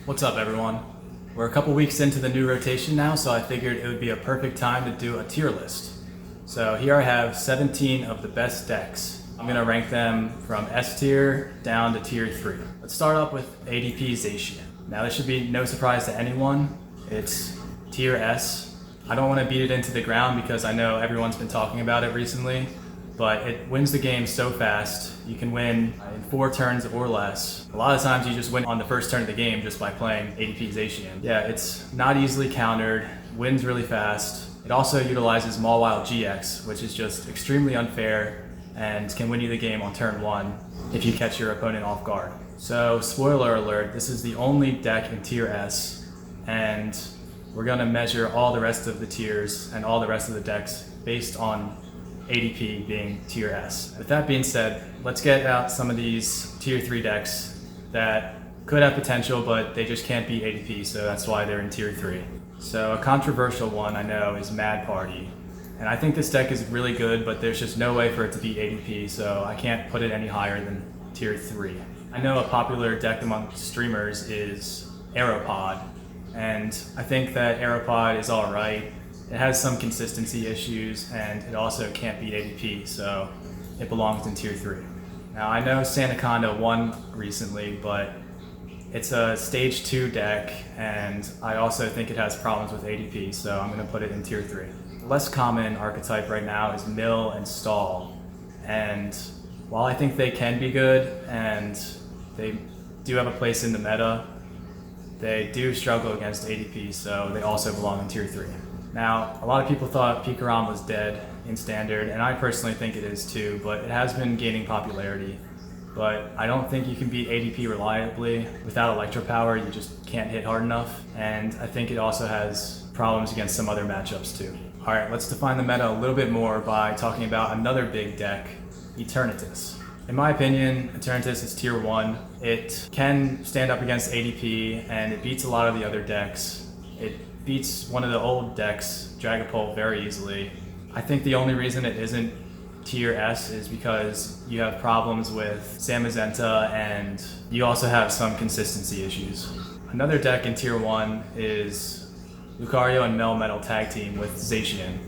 What's up, everyone? We're a couple weeks into the new rotation now, so I figured it would be a perfect time to do a tier list. So here I have 17 of the best decks. I'm gonna rank them from S tier down to tier 3. Let's start up with ADP Zacian. Now this should be no surprise to anyone. It's tier S. I don't want to beat it into the ground because I know everyone's been talking about it recently, but it wins the game so fast. You can win in 4 turns or less. A lot of times you just win on the first turn of the game just by playing ADP Zacian. Yeah, it's not easily countered, wins really fast. It also utilizes Mawile GX, which is just extremely unfair and can win you the game on turn 1 if you catch your opponent off guard. So spoiler alert, this is the only deck in tier S, and we're gonna measure all the rest of the tiers and all the rest of the decks based on ADP being tier S. With that being said, let's get out some of these tier 3 decks that could have potential, but they just can't beat ADP, so that's why they're in tier 3. So a controversial one I know is Mad Party. And I think this deck is really good, but there's just no way for it to beat ADP, so I can't put it any higher than tier 3. I know a popular deck among streamers is Aeropod, and I think that Aeropod is alright. It has some consistency issues, and it also can't beat ADP, so it belongs in tier 3. Now I know Sandaconda won recently, but it's a stage 2 deck, and I also think it has problems with ADP, so I'm going to put it in tier 3. Less common archetype right now is Mill and Stall, and while I think they can be good and they do have a place in the meta, they do struggle against ADP, so they also belong in tier 3. Now, a lot of people thought Pikarom was dead in Standard, and I personally think it is too, but it has been gaining popularity. But I don't think you can beat ADP reliably. Without Electro Power, you just can't hit hard enough, and I think it also has problems against some other matchups too. Alright, let's define the meta a little bit more by talking about another big deck, Eternatus. In my opinion, Eternatus is tier 1. It can stand up against ADP, and it beats a lot of the other decks. It beats one of the old decks, Dragapult, very easily. I think the only reason it isn't tier S is because you have problems with Zamazenta, and you also have some consistency issues. Another deck in tier 1 is Lucario and Melmetal tag team with Zacian.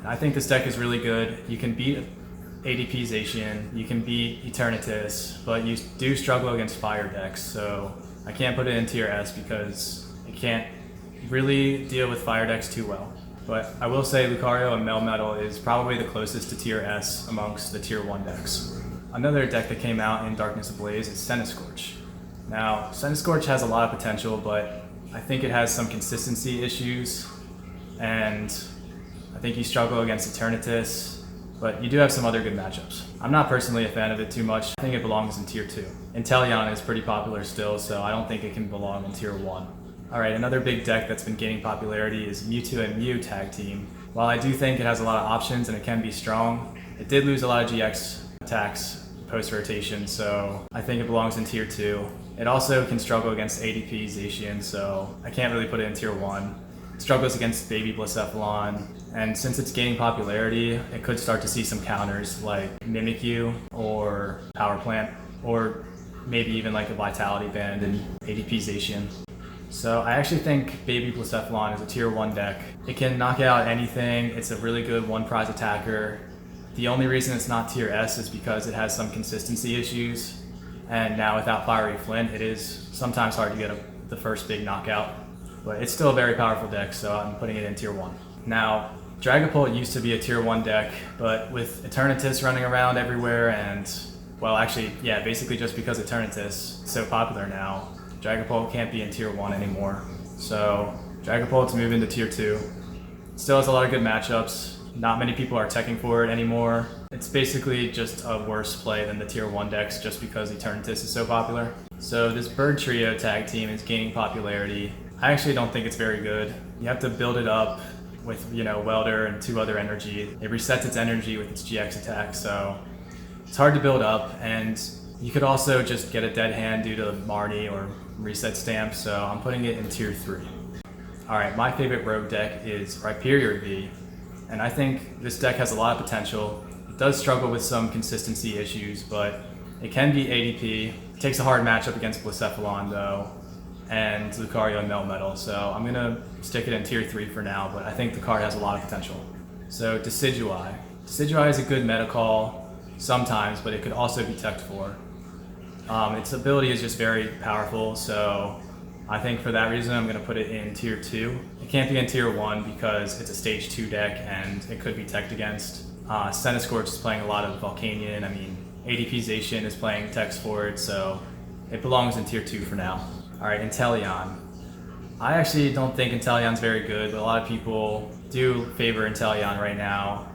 I think this deck is really good. You can beat ADP Zacian, you can beat Eternatus, but you do struggle against fire decks, so I can't put it in tier S because it can't really deal with fire decks too well. But I will say Lucario and Melmetal is probably the closest to tier S amongst the tier 1 decks. Another deck that came out in Darkness Ablaze is Centiskorch. Now, Centiskorch has a lot of potential, but I think it has some consistency issues, and I think you struggle against Eternatus, but you do have some other good matchups. I'm not personally a fan of it too much. I think it belongs in tier 2. Intelion is pretty popular still, so I don't think it can belong in tier 1. Alright, another big deck that's been gaining popularity is Mewtwo and Mew tag team. While I do think it has a lot of options and it can be strong, it did lose a lot of GX attacks post-rotation, so I think it belongs in tier 2. It also can struggle against ADP Zacian, so I can't really put it in tier 1. It struggles against Baby Blacephalon, and since it's gaining popularity, it could start to see some counters like Mimikyu or Power Plant, or maybe even like a Vitality Band in ADP Zacian. So I actually think Baby Blacephalon is a tier 1 deck. It can knock out anything, it's a really good one-prize attacker. The only reason it's not tier S is because it has some consistency issues, and now without Fiery Flint, it is sometimes hard to get the first big knockout. But it's still a very powerful deck, so I'm putting it in tier 1. Now, Dragapult used to be a tier 1 deck, but with Eternatus running around everywhere and, well actually, yeah, basically just because Eternatus is so popular now, Dragapult can't be in tier 1 anymore. So Dragapult's moved into tier 2. Still has a lot of good matchups. Not many people are teching for it anymore. It's basically just a worse play than the tier 1 decks just because Eternatus is so popular. So this Bird Trio tag team is gaining popularity. I actually don't think it's very good. You have to build it up with, Welder and 2 other energy. It resets its energy with its GX attack, so it's hard to build up, and you could also just get a dead hand due to Marnie or reset stamp, so I'm putting it in tier 3. Alright, my favorite rogue deck is Rhyperior V, and I think this deck has a lot of potential. It does struggle with some consistency issues, but it can beat ADP. It takes a hard matchup against Blacephalon though, and and Lucario and Melmetal, so I'm gonna stick it in tier 3 for now, but I think the card has a lot of potential. So Decidueye. Decidueye is a good meta call sometimes, but it could also be teched for. Its ability is just very powerful, so I think for that reason I'm going to put it in tier 2. It can't be in tier 1 because it's a stage 2 deck and it could be teched against. Centiskorch is playing a lot of Volcanion. I mean, ADP-zation is playing text for it, so it belongs in tier 2 for now. Alright, Intelion. I actually don't think Intelion's very good, but a lot of people do favor Intelion right now.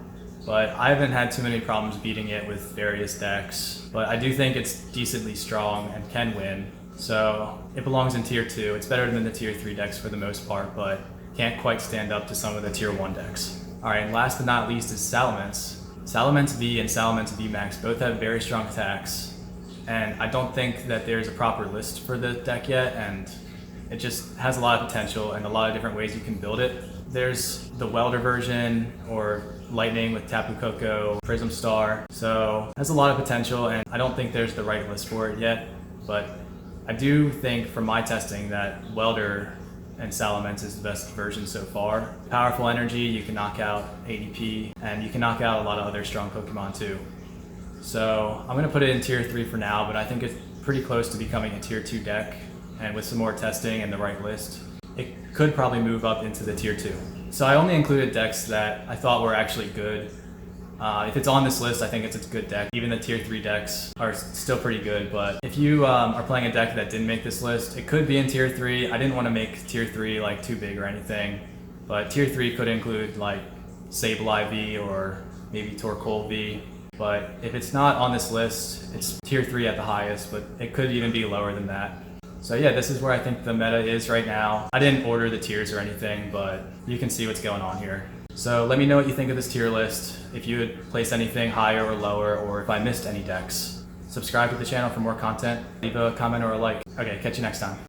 But I haven't had too many problems beating it with various decks. But I do think it's decently strong and can win. So it belongs in tier 2. It's better than the tier 3 decks for the most part, but can't quite stand up to some of the tier 1 decks. Alright, and last but not least is Salamence. Salamence V and Salamence V Max both have very strong attacks. And I don't think that there's a proper list for the deck yet, and it just has a lot of potential and a lot of different ways you can build it. There's the Welder version, or Lightning with Tapu Koko, Prism Star, so it has a lot of potential, and I don't think there's the right list for it yet, but I do think from my testing that Welder and Salamence is the best version so far. Powerful energy, you can knock out ADP, and you can knock out a lot of other strong Pokemon too. So I'm going to put it in tier 3 for now, but I think it's pretty close to becoming a tier 2 deck, and with some more testing and the right list, it could probably move up into the tier 2. So I only included decks that I thought were actually good. If it's on this list, I think it's a good deck. Even the tier 3 decks are still pretty good, but if you are playing a deck that didn't make this list, it could be in tier 3. I didn't want to make tier 3 like too big or anything, but tier 3 could include like Sableye V or maybe Torkoal V. But if it's not on this list, it's tier 3 at the highest, but it could even be lower than that. So yeah, this is where I think the meta is right now. I didn't order the tiers or anything, but you can see what's going on here. So let me know what you think of this tier list, if you would place anything higher or lower, or if I missed any decks. Subscribe to the channel for more content, leave a comment or a like. Okay, catch you next time.